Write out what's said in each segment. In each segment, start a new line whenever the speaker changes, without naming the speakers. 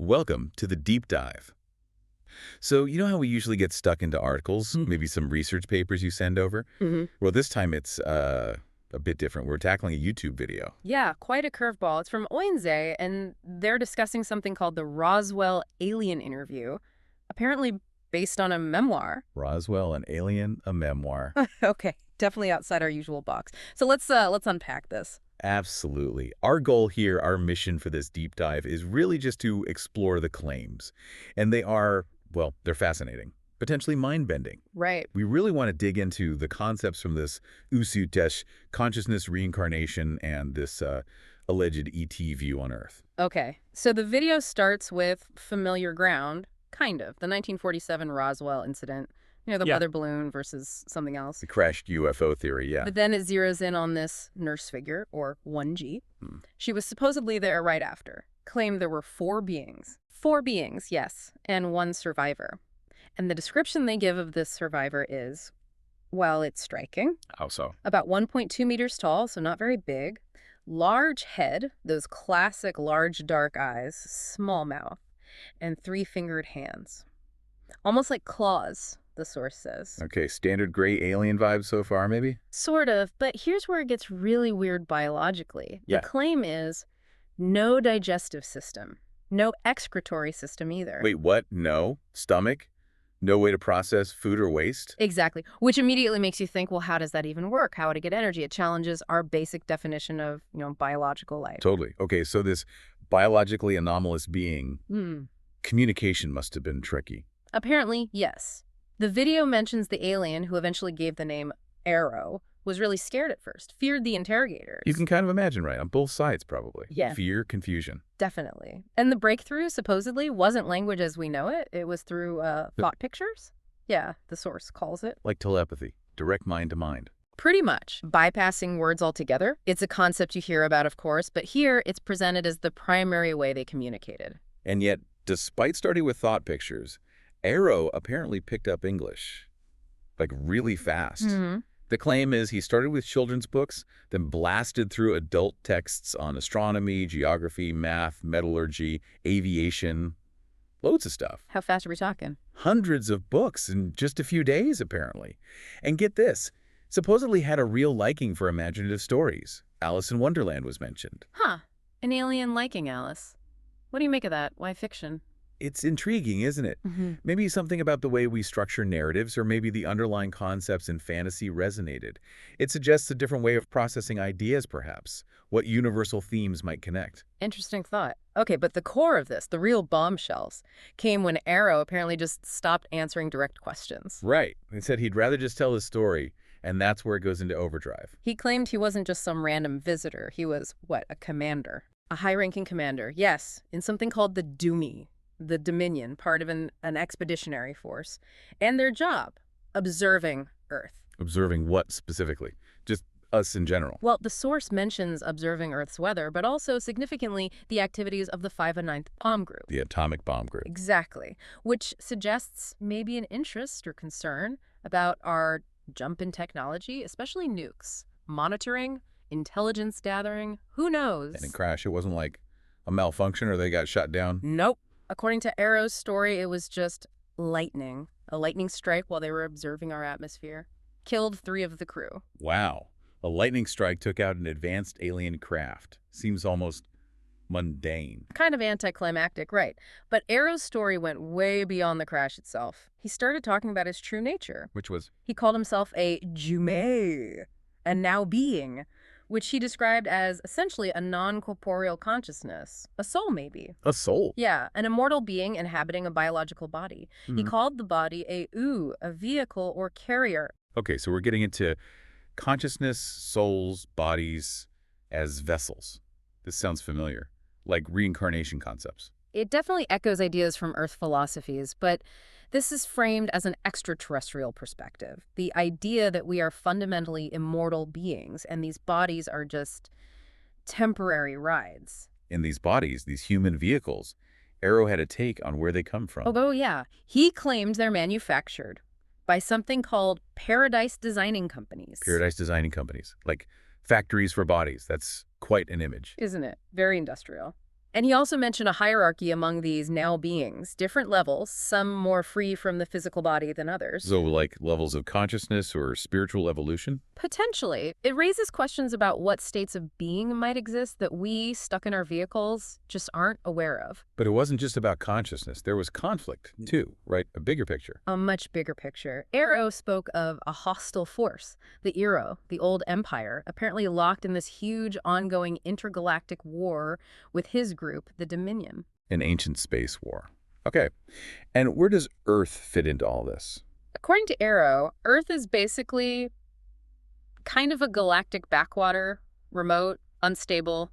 Welcome to the deep dive. So, you know how we usually get stuck into articles, maybe some research papers you send over?
Mm-hmm.
Well, this time it's a bit different. We're tackling a YouTube video.
Yeah, quite a curveball. It's from Oinze, and they're discussing something called the Roswell alien interview, apparently based on a memoir.
Roswell, an alien, a memoir.
Okay, definitely outside our usual box. So let's unpack this.
Absolutely. Our goal here, our mission for this deep dive is really just to explore the claims. And they are, well, they're fascinating, potentially mind-bending.
Right.
We really want to dig into the concepts from this Usutesh, consciousness, reincarnation, and this alleged ET view on Earth.
Okay, so the video starts with familiar ground, kind of, the 1947 Roswell incident. You know, the weather balloon versus something else.
The crashed UFO theory, yeah.
But then it zeroes in on this nurse figure, or 1G. She was supposedly there right after. Claimed there were 4 beings. 4 beings, yes, and 1 survivor. And the description they give of this survivor is, well, it's striking.
How so?
About 1.2 meters tall, so not very big. Large head, those classic large dark eyes, small mouth, and 3-fingered hands. Almost like claws, the source says.
Okay, standard gray alien vibes so far, maybe?
Sort of, but here's where it gets really weird biologically.
Yeah.
The claim is no digestive system, no excretory system either.
Wait, what? No? Stomach? No way to process food or waste?
Exactly, which immediately makes you think, well, how does that even work? How would it get energy? It challenges our basic definition of, biological life.
Totally. Okay, so this biologically anomalous being, communication must have been tricky.
Apparently, yes. The video mentions the alien, who eventually gave the name Aelo, was really scared at first, feared the interrogators.
You can kind of imagine, right? On both sides, probably.
Yeah.
Fear, confusion.
Definitely. And the breakthrough, supposedly, wasn't language as we know it. It was through thought pictures? Yeah, the source calls it.
Like telepathy, direct mind to mind.
Pretty much. Bypassing words altogether. It's a concept you hear about, of course, but here it's presented as the primary way they communicated.
And yet, despite starting with thought pictures, Aelo apparently picked up English, like really fast. The claim is he started with children's books, then blasted through adult texts on astronomy, geography, math, metallurgy, aviation, loads of stuff.
How fast are we talking?
Hundreds of books in just a few days, apparently. And get this, supposedly had a real liking for imaginative stories. Alice in Wonderland was mentioned.
Huh. An alien liking Alice. What do you make of that? Why fiction?
It's intriguing, isn't it? Maybe something about the way we structure narratives, or maybe the underlying concepts in fantasy resonated. It suggests a different way of processing ideas, perhaps. What universal themes might connect.
Interesting thought. Okay, but the core of this, the real bombshells, came when Aelo apparently just stopped answering direct questions.
Right. He said he'd rather just tell his story, and that's where it goes into overdrive.
He claimed he wasn't just some random visitor. He was, a commander. A high-ranking commander, yes, in something called the Dumi. The Dominion, part of an expeditionary force, and their job, observing Earth.
Observing what specifically? Just us in general?
Well, the source mentions observing Earth's weather, but also, significantly, the activities of the 5 and 9th Bomb Group.
The atomic bomb group.
Exactly, which suggests maybe an interest or concern about our jump in technology, especially nukes. Monitoring, intelligence gathering, who knows?
And in Crash, it wasn't like a malfunction or they got shut down?
Nope. According to Aero's story, it was just lightning. A lightning strike while they were observing our atmosphere. Killed 3 of the crew.
Wow. A lightning strike took out an advanced alien craft. Seems almost mundane.
Kind of anticlimactic, right. But Aero's story went way beyond the crash itself. He started talking about his true nature.
Which was?
He called himself a Jume, a now being, which he described as essentially a non-corporeal consciousness. A soul, maybe.
A soul?
Yeah, an immortal being inhabiting a biological body. He called the body a vehicle or carrier.
Okay, so we're getting into consciousness, souls, bodies as vessels. This sounds familiar, like reincarnation concepts.
It definitely echoes ideas from Earth philosophies, but this is framed as an extraterrestrial perspective. The idea that we are fundamentally immortal beings and these bodies are just temporary rides.
In these bodies, these human vehicles, Aelo had a take on where they come from.
Oh, yeah. He claimed they're manufactured by something called paradise designing companies.
Paradise designing companies, like factories for bodies. That's quite an image.
Isn't it? Very industrial. And he also mentioned a hierarchy among these now beings, different levels, some more free from the physical body than others.
So like levels of consciousness or spiritual evolution?
Potentially. It raises questions about what states of being might exist that we, stuck in our vehicles, just aren't aware of.
But it wasn't just about consciousness. There was conflict, too, right? A bigger picture.
A much bigger picture. Aelo spoke of a hostile force, the Eero, the old empire, apparently locked in this huge ongoing intergalactic war with his group, the Dominion.
An ancient space war. Okay. And where does Earth fit into all this?
According to Aelo, Earth is basically kind of a galactic backwater, remote, unstable,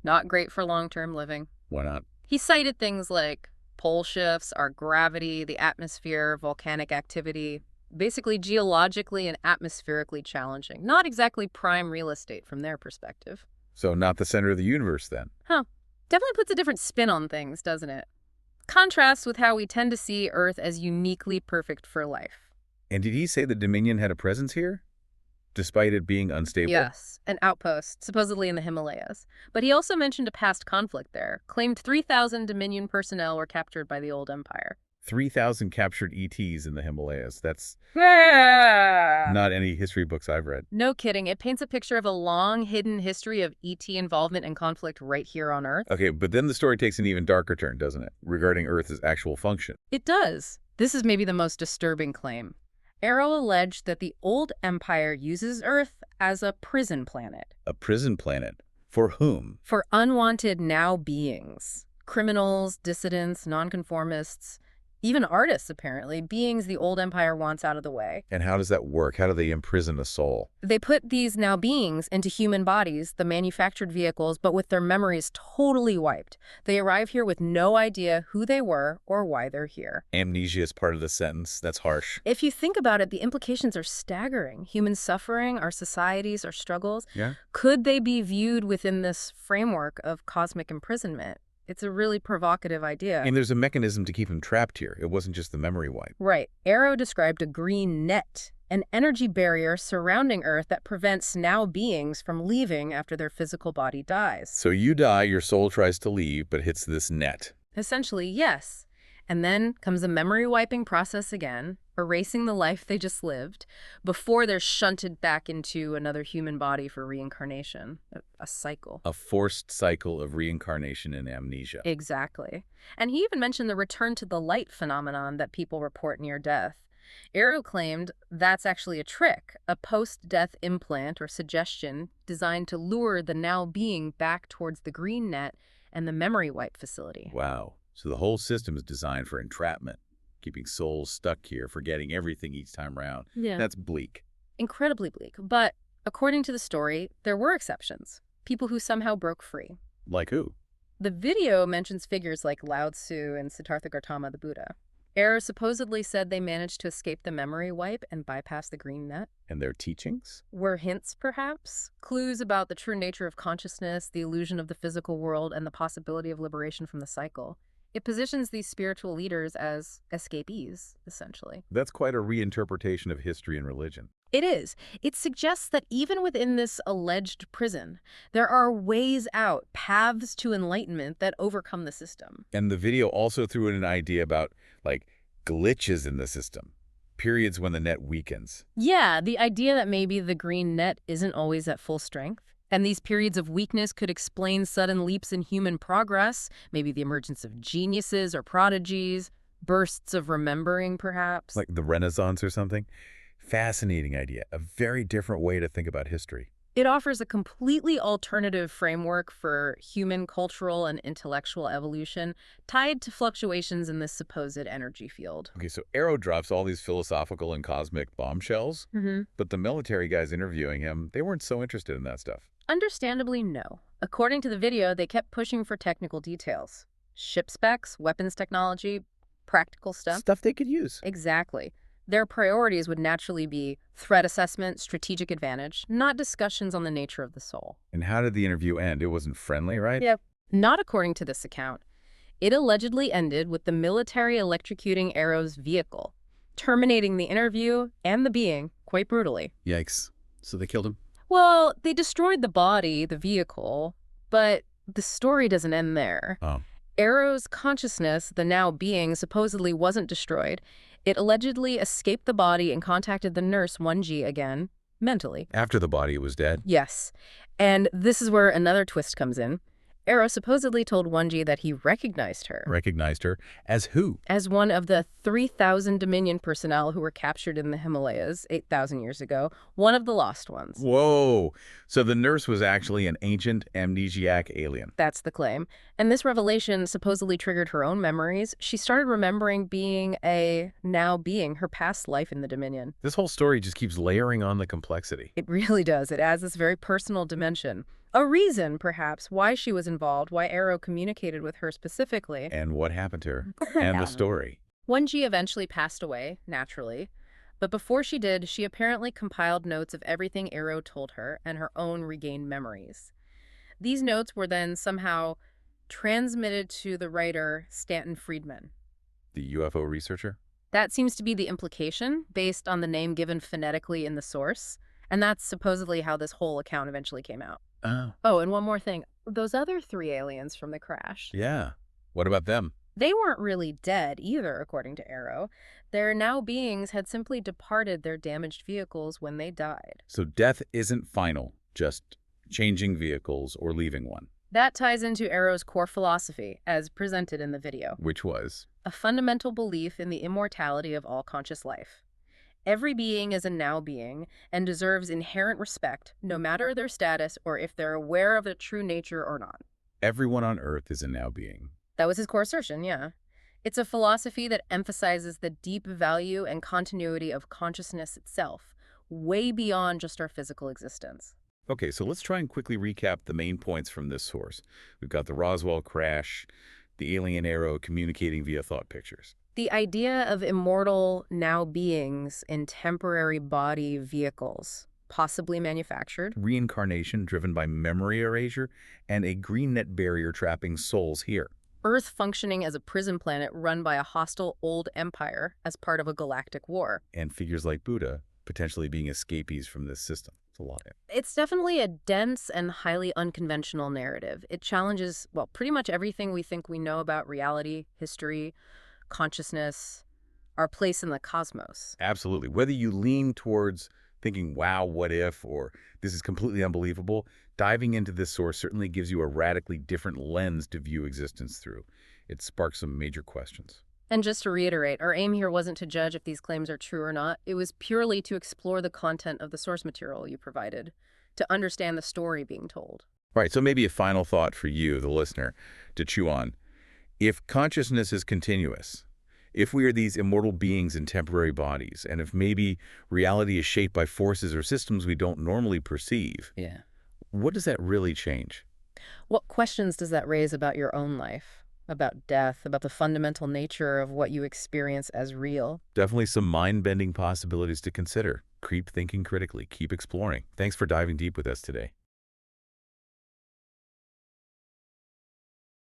not great for long-term living.
Why not?
He cited things like pole shifts, our gravity, the atmosphere, volcanic activity, basically geologically and atmospherically challenging. Not exactly prime real estate from their perspective.
So not the center of the universe, then?
Huh. Definitely puts a different spin on things, doesn't it? Contrasts with how we tend to see Earth as uniquely perfect for life.
And did he say the Dominion had a presence here? Despite it being unstable?
Yes, an outpost, supposedly in the Himalayas. But he also mentioned a past conflict there, claimed 3,000 Dominion personnel were captured by the old empire.
3,000 captured ETs in the Himalayas. That's
Yeah.
not any history books I've read.
No kidding. It paints a picture of a long hidden history of ET involvement and conflict right here on Earth.
Okay, but then the story takes an even darker turn, doesn't it? Regarding Earth's actual function.
It does. This is maybe the most disturbing claim. Aelo alleged that the old empire uses Earth as a prison planet.
A prison planet? For whom?
For unwanted now beings. Criminals, dissidents, nonconformists, even artists, apparently, beings the old empire wants out of the way.
And how does that work? How do they imprison a soul?
They put these now beings into human bodies, the manufactured vehicles, but with their memories totally wiped. They arrive here with no idea who they were or why they're here.
Amnesia is part of the sentence. That's harsh.
If you think about it, the implications are staggering. Human suffering, our societies, our struggles.
Yeah.
Could they be viewed within this framework of cosmic imprisonment? It's a really provocative idea.
And there's a mechanism to keep him trapped here. It wasn't just the memory wipe.
Right. Aelo described a green net, an energy barrier surrounding Earth that prevents now beings from leaving after their physical body dies.
So you die, your soul tries to leave, but hits this net.
Essentially, yes. And then comes a memory wiping process again, erasing the life they just lived, before they're shunted back into another human body for reincarnation. A cycle.
A forced cycle of reincarnation and amnesia.
Exactly. And he even mentioned the return to the light phenomenon that people report near death. Aelo claimed that's actually a trick, a post-death implant or suggestion designed to lure the now being back towards the green net and the memory wipe facility.
Wow. So the whole system is designed for entrapment, keeping souls stuck here, forgetting everything each time around.
Yeah.
That's bleak.
Incredibly bleak. But according to the story, there were exceptions. People who somehow broke free.
Like who?
The video mentions figures like Lao Tzu and Siddhartha Gautama the Buddha. Aelo supposedly said they managed to escape the memory wipe and bypass the green net.
And their teachings?
Were hints, perhaps? Clues about the true nature of consciousness, the illusion of the physical world, and the possibility of liberation from the cycle. It positions these spiritual leaders as escapees, essentially.
That's quite a reinterpretation of history and religion.
It is. It suggests that even within this alleged prison, there are ways out, paths to enlightenment that overcome the system.
And the video also threw in an idea about, like, glitches in the system. Periods when the net weakens.
Yeah, the idea that maybe the green net isn't always at full strength. And these periods of weakness could explain sudden leaps in human progress, maybe the emergence of geniuses or prodigies, bursts of remembering, perhaps.
Like the Renaissance or something. Fascinating idea. A very different way to think about history.
It offers a completely alternative framework for human cultural and intellectual evolution tied to fluctuations in this supposed energy field.
Okay, so Aelo drops all these philosophical and cosmic bombshells, but the military guys interviewing him, they weren't so interested in that stuff.
Understandably, no. According to the video, they kept pushing for technical details. Ship specs, weapons technology, practical stuff.
Stuff they could use.
Exactly. Their priorities would naturally be threat assessment, strategic advantage, not discussions on the nature of the soul.
And how did the interview end? It wasn't friendly, right?
Yep. Not according to this account. It allegedly ended with the military electrocuting Aelo's vehicle, terminating the interview and the being quite brutally.
Yikes. So they killed him?
Well, they destroyed the body, the vehicle, but the story doesn't end there.
Oh.
Aero's consciousness, the now being, supposedly wasn't destroyed. It allegedly escaped the body and contacted the nurse 1G again, mentally.
After the body was dead?
Yes. And this is where another twist comes in. Aero supposedly told 1G that he recognized her.
Recognized her as who?
As one of the 3,000 Dominion personnel who were captured in the Himalayas 8,000 years ago, one of the lost ones.
Whoa! So the nurse was actually an ancient amnesiac alien.
That's the claim. And this revelation supposedly triggered her own memories. She started remembering being a now being, her past life in the Dominion.
This whole story just keeps layering on the complexity.
It really does. It adds this very personal dimension. A reason, perhaps, why she was involved, why Aero communicated with her specifically.
And what happened to her. And the story.
1G eventually passed away, naturally. But before she did, she apparently compiled notes of everything Aero told her and her own regained memories. These notes were then somehow transmitted to the writer Stanton Friedman.
The UFO researcher?
That seems to be the implication, based on the name given phonetically in the source. And that's supposedly how this whole account eventually came out.
Oh.
Oh, and one more thing. Those other 3 aliens from the crash.
Yeah. What about them?
They weren't really dead either, according to Aero. Their now beings had simply departed their damaged vehicles when they died.
So death isn't final, just changing vehicles or leaving one.
That ties into Aero's core philosophy, as presented in the video.
Which was?
A fundamental belief in the immortality of all conscious life. Every being is a now being and deserves inherent respect, no matter their status or if they're aware of their true nature or not.
Everyone on Earth is a now being.
That was his core assertion, yeah. It's a philosophy that emphasizes the deep value and continuity of consciousness itself, way beyond just our physical existence.
Okay, so let's try and quickly recap the main points from this source. We've got the Roswell crash, the alien Aero communicating via thought pictures.
The idea of immortal now beings in temporary body vehicles, possibly manufactured.
Reincarnation driven by memory erasure, and a green net barrier trapping souls here.
Earth functioning as a prison planet run by a hostile old empire as part of a galactic war.
And figures like Buddha potentially being escapees from this system. It's a lot.
It's definitely a dense and highly unconventional narrative. It challenges, well, pretty much everything we think we know about reality, history, consciousness, our place in the cosmos.
Absolutely. Whether you lean towards thinking, wow, what if, or this is completely unbelievable, diving into this source certainly gives you a radically different lens to view existence through. It sparks some major questions.
And just to reiterate, our aim here wasn't to judge if these claims are true or not. It was purely to explore the content of the source material you provided, to understand the story being told.
Right, so maybe a final thought for you, the listener, to chew on. If consciousness is continuous, if we are these immortal beings in temporary bodies, and if maybe reality is shaped by forces or systems we don't normally perceive, what does that really change?
What questions does that raise about your own life, about death, about the fundamental nature of what you experience as real?
Definitely some mind-bending possibilities to consider. Keep thinking critically. Keep exploring. Thanks for diving deep with us today.